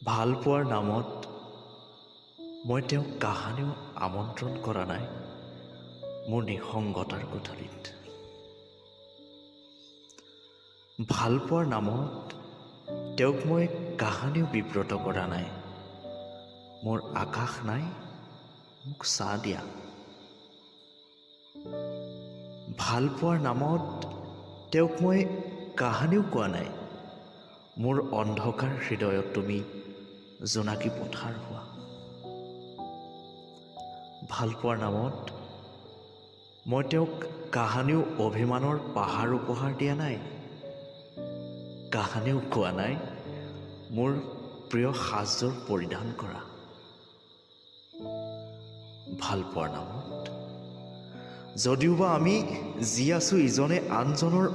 ভালপোৱাৰ নামত মই তেওঁক কাহানিও আমন্ত্ৰণ কৰা নাই মোৰ নিসংগতাৰ কোঠালিত। ভালপোৱাৰ নামত তেওঁক মই কাহানিও বিব্ৰত কৰা নাই মোৰ আকাশ নাই মোক ছাঁ দিয়া। ভালপোৱাৰ নামত তেওঁক মই কাহানিও কোৱা নাই মোৰ অন্ধকাৰ হৃদয়ত তুমি জোনাকী পথাৰ হোৱা। ভালপোৱাৰ নামত মই তেওঁক কাহানিও অভিমানৰ পাহাৰ উপহাৰ দিয়া নাই, কাহানিও কোৱা নাই মোৰ প্ৰিয় সাজযোৰ পৰিধান কৰা। ভালপোৱাৰ নামত যদিওবা আমি যি আছোঁ ইজনে আনজনৰ